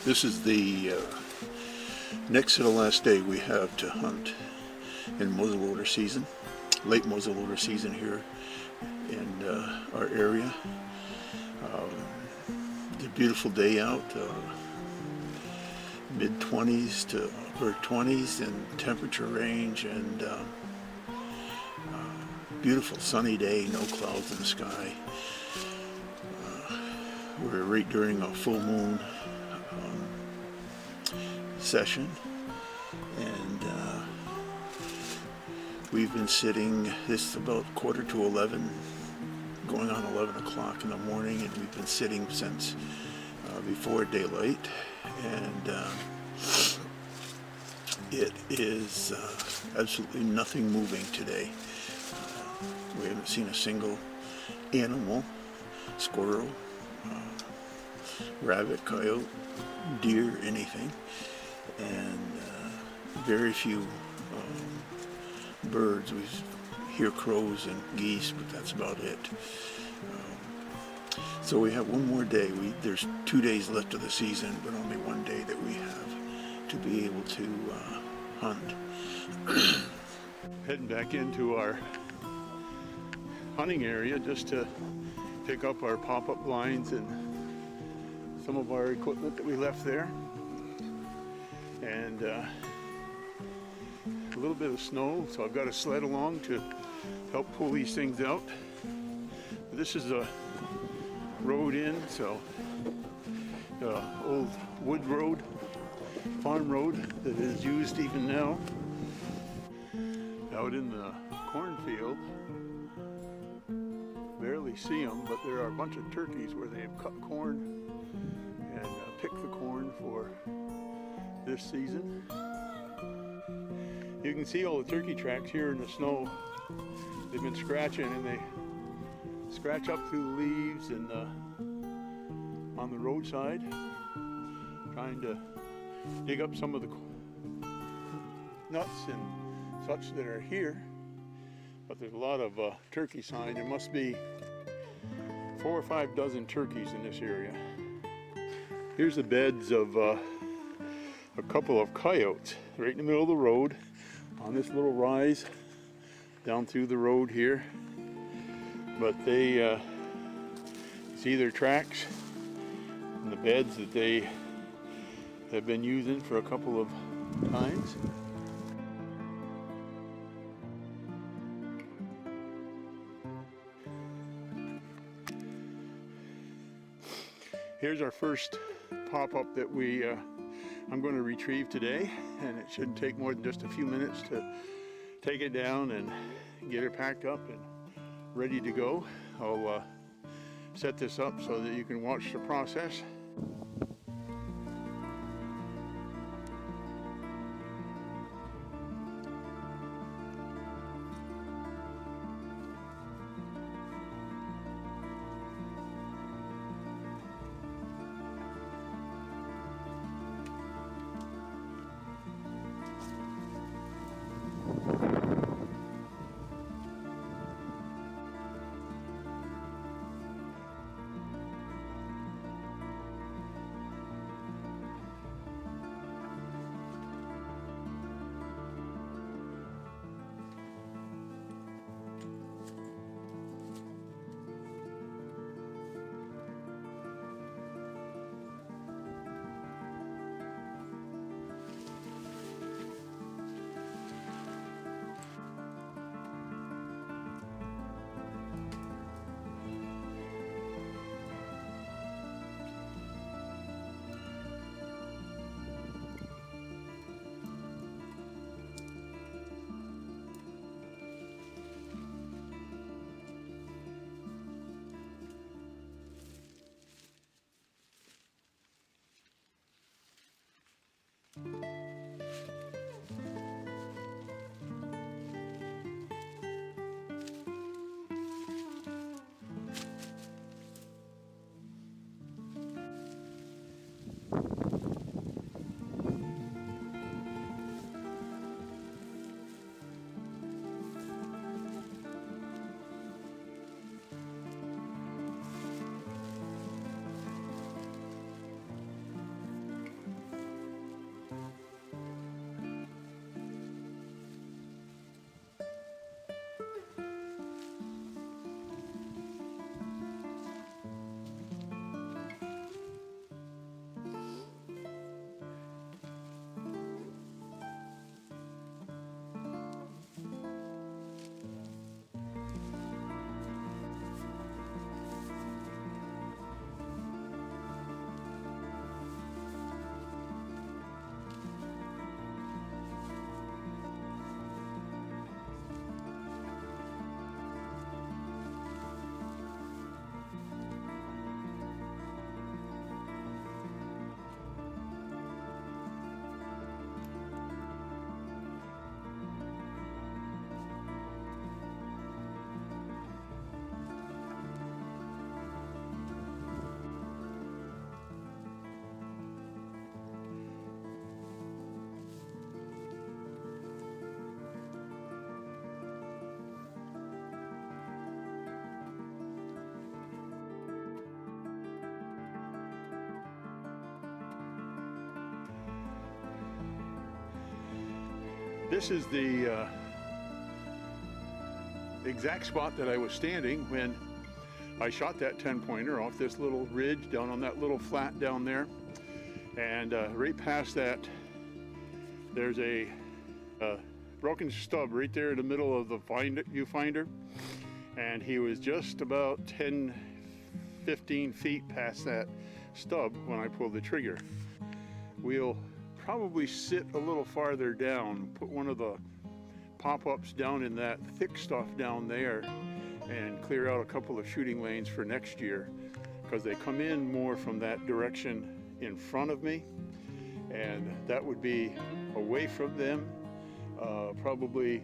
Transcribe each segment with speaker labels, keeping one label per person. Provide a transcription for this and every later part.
Speaker 1: This is the next to the last day we have to hunt in muzzleloader season, late muzzleloader season here in our area. It's a beautiful day out, mid-20s to upper 20s in temperature range, and beautiful sunny day, no clouds in the sky. We're right during a full moon session, and we've been sitting. This is about 11:15, going on 11 o'clock in the morning, and we've been sitting since before daylight, and it is absolutely nothing moving today. We haven't seen a single animal, squirrel, rabbit, coyote, deer, anything, and very few birds. We hear crows and geese, but that's about it. So we have one more day. There's 2 days left of the season, but only one day that we have to be able to hunt. Heading back into our hunting area just to pick up our pop-up blinds and some of our equipment that we left there, and a little bit of snow, so I've got a sled along to help pull these things out. This is a road in, so the old wood road, farm road that is used even now. Out in the cornfield, barely see them, but there are a bunch of turkeys where they've cut corn and picked the corn for this season. You can see all the turkey tracks here in the snow. They've been scratching, and they scratch up through the leaves and on the roadside, trying to dig up some of the nuts and such that are here. But there's a lot of turkey sign. There must be 4 or 5 dozen turkeys in this area. Here's the beds of a couple of coyotes right in the middle of the road on this little rise down through the road here. But they see their tracks in the beds that they have been using for a couple of times. Here's our first pop-up that I'm going to retrieve today, and it shouldn't take more than just a few minutes to take it down and get it packed up and ready to go. I'll set this up so that you can watch the process. This is the exact spot that I was standing when I shot that 10-pointer off this little ridge down on that little flat down there. And right past that, there's a broken stub right there in the middle of the viewfinder. And he was just about 10-15 feet past that stub when I pulled the trigger. We'll probably sit a little farther down, put one of the pop-ups down in that thick stuff down there and clear out a couple of shooting lanes for next year, because they come in more from that direction in front of me, and that would be away from them. Probably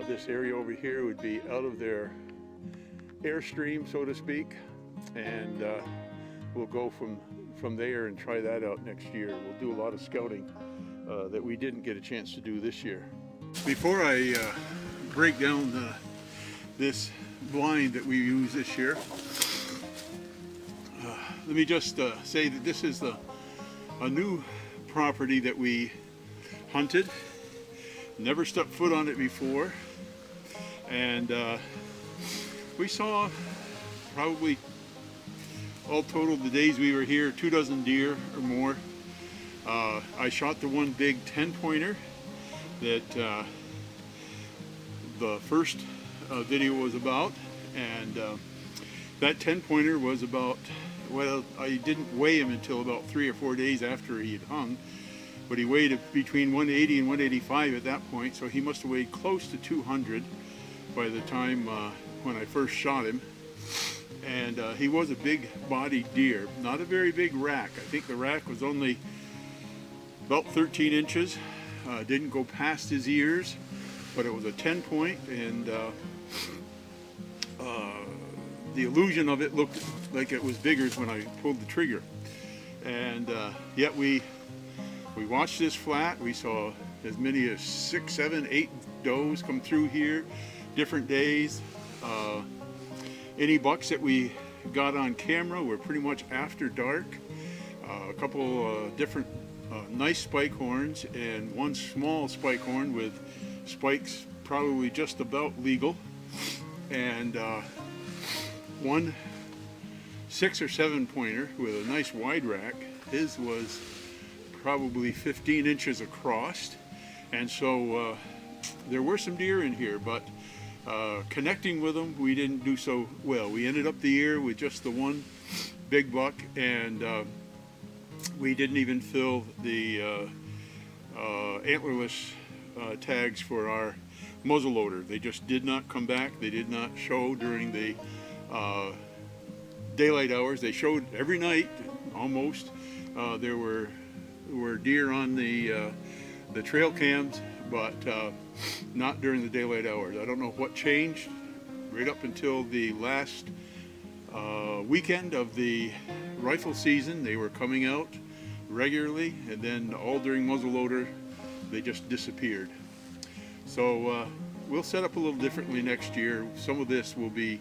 Speaker 1: this area over here would be out of their airstream, so to speak, and we'll go from there and try that out next year. We'll do a lot of scouting that we didn't get a chance to do this year. Before I break down this blind that we use this year, let me just say that this is a new property that we hunted. Never stepped foot on it before, and we saw probably all total the days we were here 24 deer or more. I shot the one big 10-pointer that the first video was about, and that 10-pointer was about, well, I didn't weigh him until about 3 or 4 days after he had hung, but he weighed between 180 and 185 at that point, so he must have weighed close to 200 by the time when I first shot him. And he was a big bodied deer, not a very big rack. I think the rack was only about 13 inches. Didn't go past his ears, but it was a 10-point, and the illusion of it looked like it was bigger when I pulled the trigger. And yet we watched this flat. We saw as many as 6, 7, 8 does come through here, different days. Any bucks that we got on camera were pretty much after dark. A couple different nice spike horns, and one small spike horn with spikes probably just about legal, and one 6 or 7 pointer with a nice wide rack. His was probably 15 inches across, and so there were some deer in here, but connecting with them we didn't do so well. We ended up the year with just the one big buck, and we didn't even fill the antlerless tags for our muzzleloader. They just did not come back. They did not show during the daylight hours. They showed every night almost. There were deer on the trail cams, but not during the daylight hours. I don't know what changed. Right up until the last weekend of the rifle season, they were coming out regularly, and then all during muzzleloader they just disappeared. So we'll set up a little differently next year. Some of this will be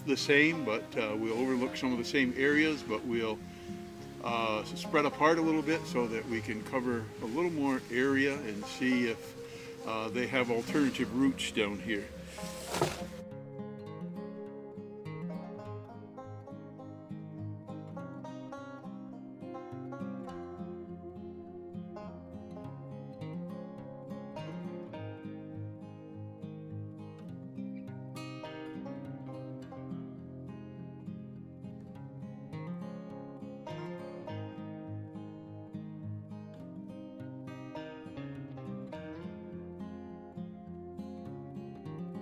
Speaker 1: the same, but we'll overlook some of the same areas, but we'll spread apart a little bit so that we can cover a little more area and see if they have alternative routes down here.